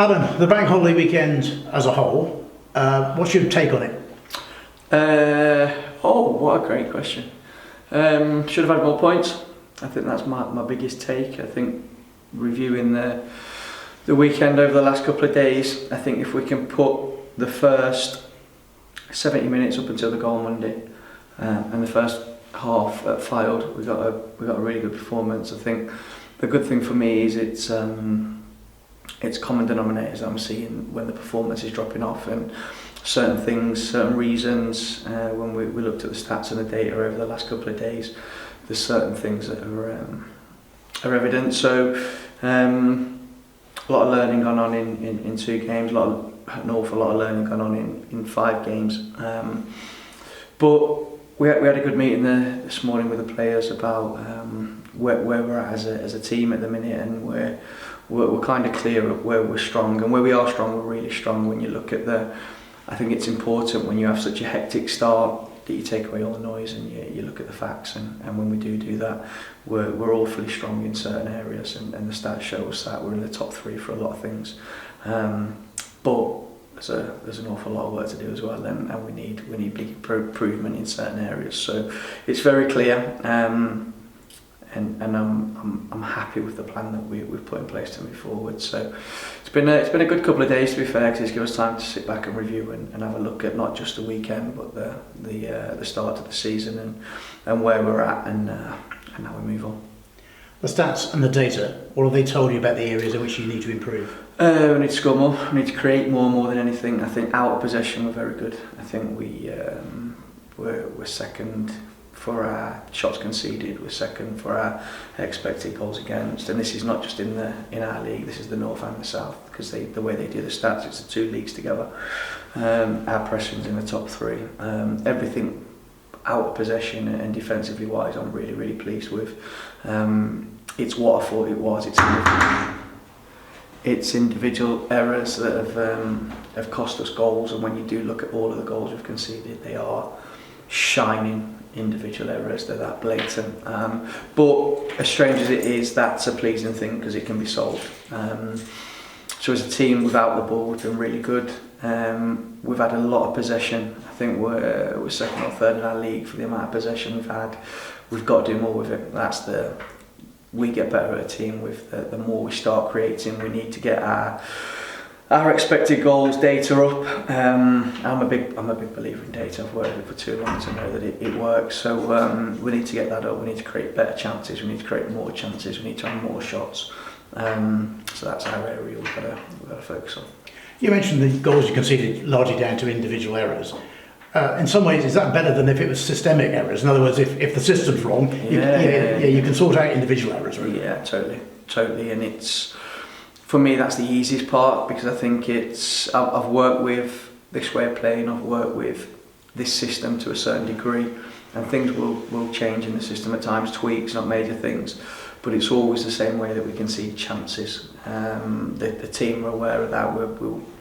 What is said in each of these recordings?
Alan, the bank holiday weekend as a whole, what's your take on it? What a great question. Should have had more points. I think that's my biggest take. I think reviewing the weekend over the last couple of days, I think if we can put the first 70 minutes up until the goal on Monday and the first half at Fylde, we got a really good performance. I think the good thing for me is it's common denominators that I'm seeing when the performance is dropping off, and certain things, certain reasons. When we looked at the stats and the data over the last couple of days, there's certain things that are evident. So a lot of learning gone on in 2 games, an awful lot of learning gone on in 5 games. But we had a good meeting this morning with the players about where we're at as a team at the minute, and we're kind of clear of where we're strong, and where we are strong, we're really strong. When you look at I think it's important when you have such a hectic start that you take away all the noise and you look at the facts, and when we do that, we're awfully strong in certain areas, and the stats show us that we're in the top 3 for a lot of things. But there's an awful lot of work to do as well, and we need big improvement in certain areas. So it's very clear. And I'm happy with the plan that we've put in place to move forward. So it's been a good couple of days, to be fair, because it's given us time to sit back and review and have a look at not just the weekend, but the start of the season and where we're at, and how we move on. The stats and the data, what have they told you about the areas in which you need to improve? We need to score more. We need to create more than anything. I think out of possession we're very good. I think we're second for our shots conceded, we're second for our expected goals against, and this is not just in our league, this is the North and the South, because the way they do the stats, it's the 2 leagues together. Our pressing's in the top 3. Everything out of possession and defensively wise, I'm really pleased with. It's what I thought it was. It's individual errors that have cost us goals, and when you do look at all of the goals we've conceded, they are shining individual errors. They're that blatant. But as strange as it is, that's a pleasing thing because it can be solved. So as a team, without the ball, we've been really good. We've had a lot of possession. I think we're second or third in our league for the amount of possession we've had. We've got to do more with it. We get better at a team with the more we start creating. We need to get our expected goals data up. I'm a big believer in data. I've worked with it for too long to know that it works. So we need to get that up. We need to create better chances. We need to create more chances. We need to have more shots. So that's our area we've got to focus on. You mentioned the goals you conceded largely down to individual errors. In some ways, is that better than if it was systemic errors? In other words, if the system's wrong, you can sort out individual errors, right? Yeah, totally. And it's, for me, that's the easiest part, because I think I've worked with this way of playing, I've worked with this system to a certain degree, and things will change in the system at times, tweaks, not major things, but it's always the same way that we concede chances. The team are aware of that.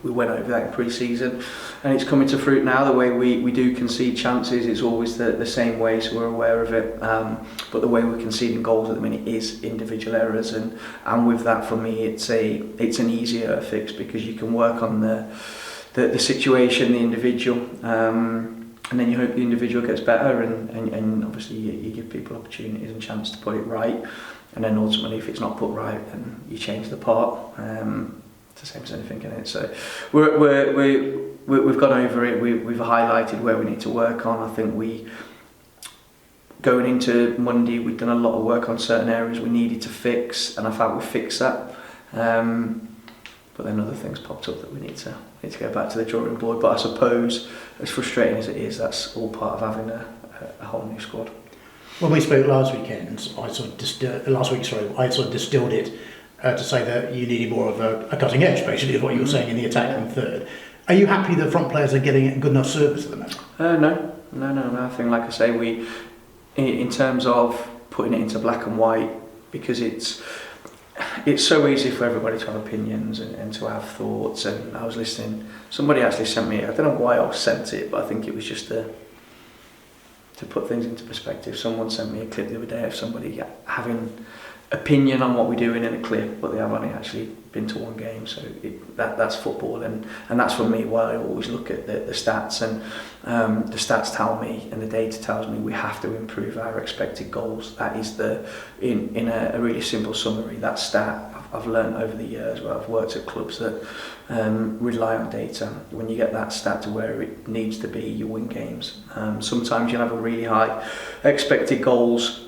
We went over that in pre-season, and it's coming to fruit now. The way we do concede chances, it's always the same way, so we're aware of it. But the way we're conceding goals at the minute is individual errors, and with that, for me, it's an easier fix, because you can work on the situation, the individual, and then you hope the individual gets better, and obviously you give people opportunities and chance to put it right. And then ultimately, if it's not put right, then you change the part. It's the same as anything, isn't it? So we've gone over it. We've highlighted where we need to work on. I think going into Monday, we've done a lot of work on certain areas we needed to fix, and I thought we fixed that. But then other things popped up that we need to go back to the drawing board. But I suppose, as frustrating as it is, that's all part of having a whole new squad. When we spoke last weekend, I sort of distilled it to say that you needed more of a cutting edge, basically, is what you were saying in the attacking third. Are you happy the front players are getting good enough service at the moment? No. I think, like I say, in terms of putting it into black and white, because it's so easy for everybody to have opinions and to have thoughts. And I was listening, somebody actually sent me, I don't know why I sent it, but I think it was just to put things into perspective. Someone sent me a clip the other day of somebody having opinion on what we're doing in a clip, but they have only actually been to one game, so that's football, and that's for me why I always look at the stats, and the stats tell me, and the data tells me, we have to improve our expected goals. That is in a really simple summary, that stat I've learned over the years where I've worked at clubs that rely on data. When you get that stat to where it needs to be, you win games. Sometimes you'll have a really high expected goals,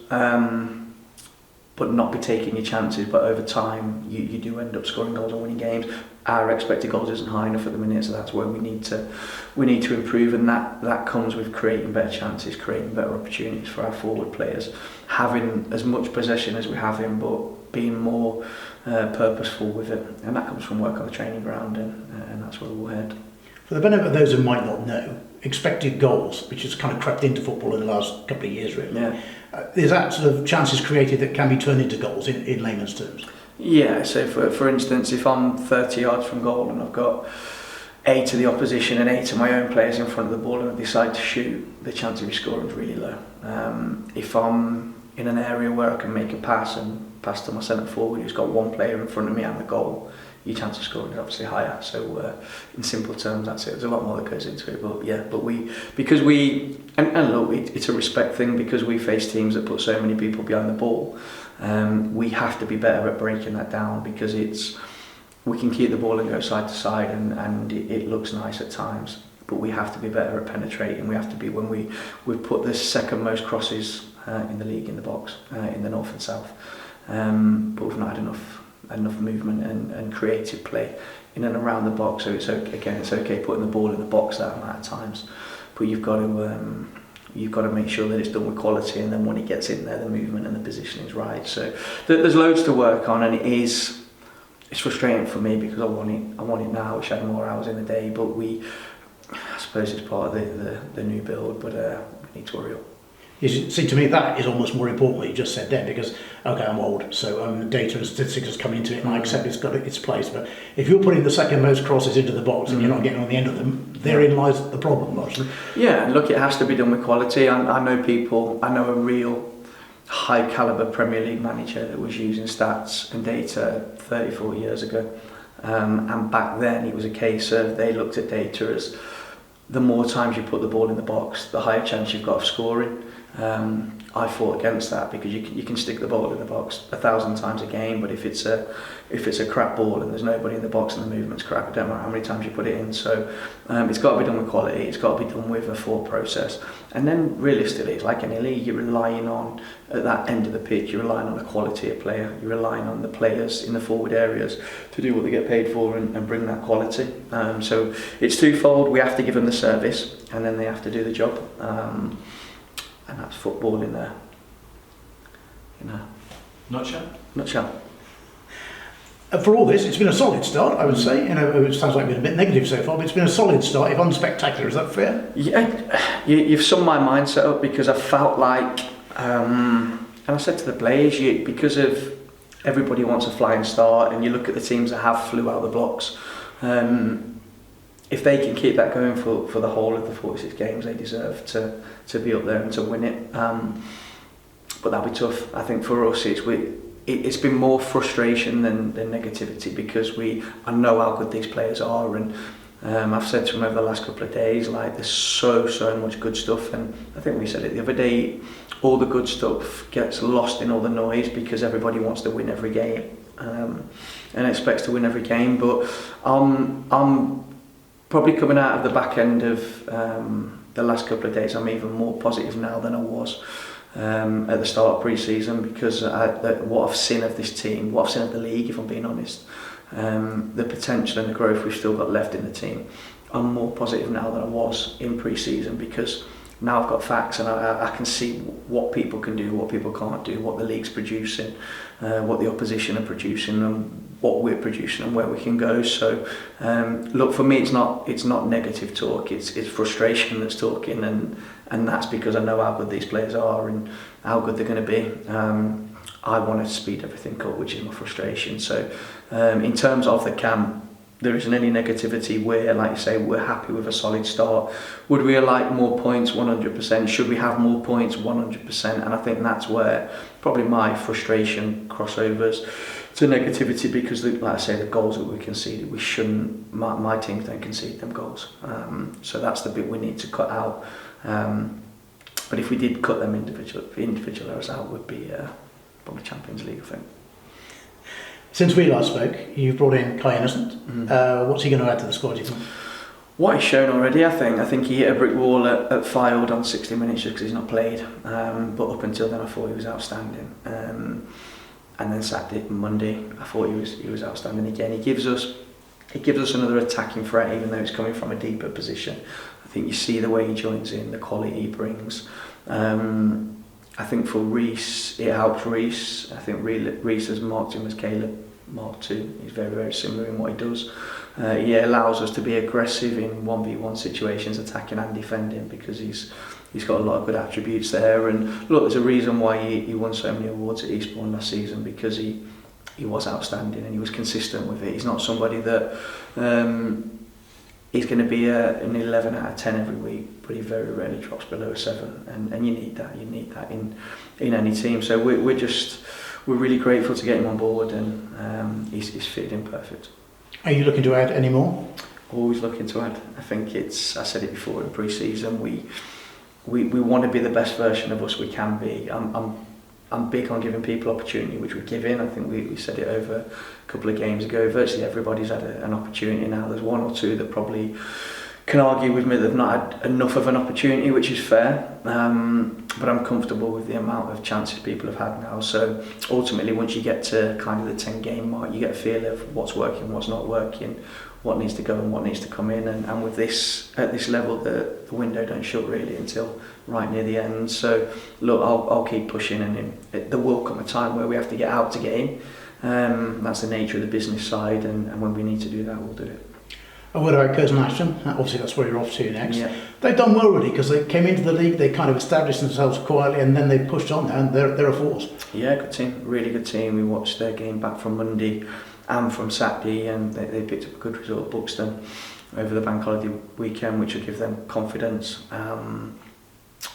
but not be taking your chances, but over time you do end up scoring goals and winning games. Our expected goals isn't high enough at the minute, so that's where we need to improve, and that comes with creating better chances, creating better opportunities for our forward players, having as much possession as we have in, but being more purposeful with it, and that comes from work on the training ground, and that's where we'll head. For the benefit of those who might not know, expected goals, which has kind of crept into football in the last couple of years really, is that sort of chances created that can be turned into goals in layman's terms? Yeah, so for instance, if I'm 30 yards from goal and I've got 8 of the opposition and 8 of my own players in front of the ball and I decide to shoot, the chance of me scoring is really low. If I'm in an area where I can make a pass and pass to my centre forward who's got one player in front of me and the goal, your chance of scoring is obviously higher. So in simple terms, that's it. There's a lot more that goes into it, but yeah, because we look, it's a respect thing, because we face teams that put so many people behind the ball. We have to be better at breaking that down, because we can keep the ball and go side to side, and it looks nice at times, but we have to be better at penetrating. We have to be, when we've put the second most crosses in the league in the box, in the north and south, but we've not had enough movement and creative play in and around the box. So it's okay putting the ball in the box that amount of times, but you've got to make sure that it's done with quality, and then when it gets in there, the movement and the positioning is right. So there's loads to work on, and it's frustrating for me because I want it now. I wish I had more hours in the day, but I suppose it's part of the new build, but we need to hurry up. You see, to me, that is almost more important what you just said there, because, okay, I'm old, so data and statistics has come into it, and I accept it's got its place, but if you're putting the second most crosses into the box and you're not getting on the end of them, therein lies the problem, largely. Yeah, look, it has to be done with quality. I know a real high calibre Premier League manager that was using stats and data 30, 40 years ago, and back then it was a case of they looked at data as the more times you put the ball in the box, the higher chance you've got of scoring. I fought against that, because you can stick the ball in the box 1,000 times a game, but if it's a crap ball and there's nobody in the box and the movement's crap, it don't matter how many times you put it in. So it's got to be done with quality. It's got to be done with a thought process. And then realistically, it's like any league, you're relying on, at that end of the pitch, you're relying on the quality of player. You're relying on the players in the forward areas to do what they get paid for and bring that quality. So it's twofold. We have to give them the service, and then they have to do the job. And that's football in a nutshell. For all this, it's been a solid start, I would say. It sounds like it's been a bit negative so far, but it's been a solid start, if unspectacular. Is that fair? Yeah, you've summed my mindset up, because I felt like, and I said to the players, because of everybody wants a flying start, and you look at the teams that have flew out of the blocks, if they can keep that going for the whole of the 46 games, they deserve to be up there and to win it. But that'll be tough. I think for us, it's been more frustration than negativity, because I know how good these players are, and I've said to them over the last couple of days, like, there's so much good stuff, and I think we said it the other day, all the good stuff gets lost in all the noise, because everybody wants to win every game and expects to win every game. But I'm probably coming out of the back end of the last couple of days, I'm even more positive now than I was at the start of pre-season, because what I've seen of this team, what I've seen of the league, if I'm being honest, the potential and the growth we've still got left in the team, I'm more positive now than I was in pre-season, because now I've got facts, and I can see what people can do, what people can't do, what the league's producing, what the opposition are producing, and what we're producing, and where we can go. So look, for me, it's not negative talk, it's frustration that's talking, and that's because I know how good these players are and how good they're going to be. I want to speed everything up, which is my frustration. So in terms of the camp, there isn't any negativity. Where, like you say, we're happy with a solid start. Would we like more points? 100%. Should we have more points? 100%. And I think that's where probably my frustration crossovers to negativity because, like I say, the goals that we conceded, we shouldn't. My teams don't concede them goals, so that's the bit we need to cut out. But if we did cut them individual errors out, would be probably Champions League, I think. Since we last spoke, you've brought in Kai Innocent. What's he going to add to the squad, do you think? What he's shown already, I think he hit a brick wall at Fylde on 60 minutes just because he's not played. But up until then, I thought he was outstanding. And then Saturday, Monday, I thought he was outstanding again. He gives us another attacking threat, even though it's coming from a deeper position. I think you see the way he joins in, the quality he brings. I think for Reece, it helps Reece. I think Reece has marked him as Caleb marked too. He's very, very similar in what he does. He allows us to be aggressive in 1v1 situations, attacking and defending, because he's got a lot of good attributes there. And look, there's a reason why he won so many awards at Eastbourne last season, because he was outstanding and he was consistent with it. He's not somebody that he's going to be an 11 out of 10 every week, but he very rarely drops below a 7, and you need that in any team. So we're really grateful to get him on board, and he's fitted in perfect. Are you looking to add any more? Always looking to add. I think I said it before in pre-season, we want to be the best version of us we can be. I'm big on giving people opportunity, which we're giving. I think we said it over a couple of games ago. Virtually everybody's had an opportunity now. There's one or two that probably can argue with me that they've not had enough of an opportunity, which is fair. But I'm comfortable with the amount of chances people have had now. So ultimately, once you get to kind of the 10-game mark, you get a feel of what's working, what's not working, what needs to go and what needs to come in. And with this, at this level, the window don't shut really until right near the end. So look, I'll keep pushing, and there will come a time where we have to get out to get in. That's the nature of the business side, and when we need to do that, we'll do it. A word about Curzon Ashton. Obviously, that's where you're off to next. Yeah. They've done well really, because they came into the league, they kind of established themselves quietly, and then they pushed on there, and they're a force. Yeah, good team, really good team. We watched their game back from Monday and from Saturday, and they picked up a good result at Buxton over the bank holiday weekend, which will give them confidence.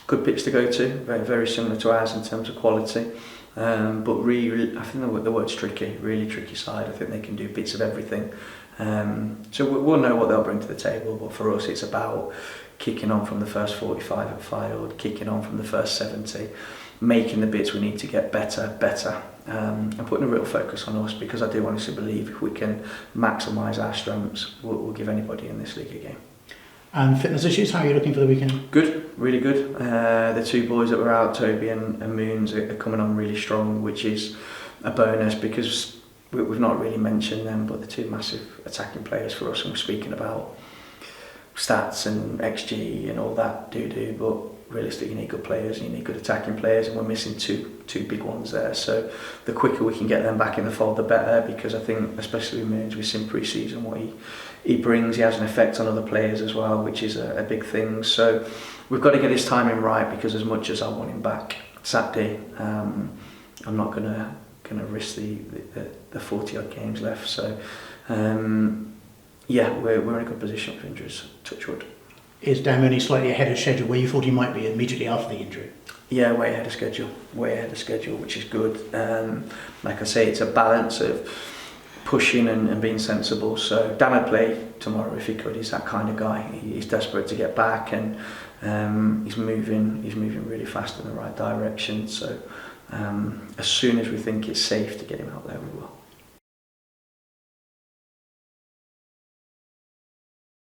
Good pitch to go to, very, very similar to ours in terms of quality. But really, I think the word's tricky, really tricky side. I think they can do bits of everything. So we'll know what they'll bring to the table, but for us it's about kicking on from the first 45 at Fylde, kicking on from the first 70, making the bits we need to get better, and putting a real focus on us, because I do honestly believe if we can maximise our strengths, we'll give anybody in this league a game. And fitness issues, how are you looking for the weekend? Good, really good. The two boys that were out, Toby and Moons, are coming on really strong, which is a bonus, because we've not really mentioned them, but they're two massive attacking players for us, and we're speaking about stats and XG and all that doo-doo, but realistically you need good players, you need good attacking players, and we're missing two big ones there. So the quicker we can get them back in the fold, the better, because I think, especially with Moons, we've seen pre-season what he brings. He has an effect on other players as well, which is a big thing. So we've got to get his timing right, because as much as I want him back Saturday, I'm not going to risk the 40 odd games left. So yeah, we're in a good position for injuries, touch wood. Is Dan Mooney slightly ahead of schedule where you thought he might be immediately after the injury? Yeah, way ahead of schedule, which is good. Like I say, it's a balance of pushing and being sensible. So Dan would play tomorrow if he could. He's that kind of guy. He's desperate to get back, and he's moving really fast in the right direction. So as soon as we think it's safe to get him out there, we will.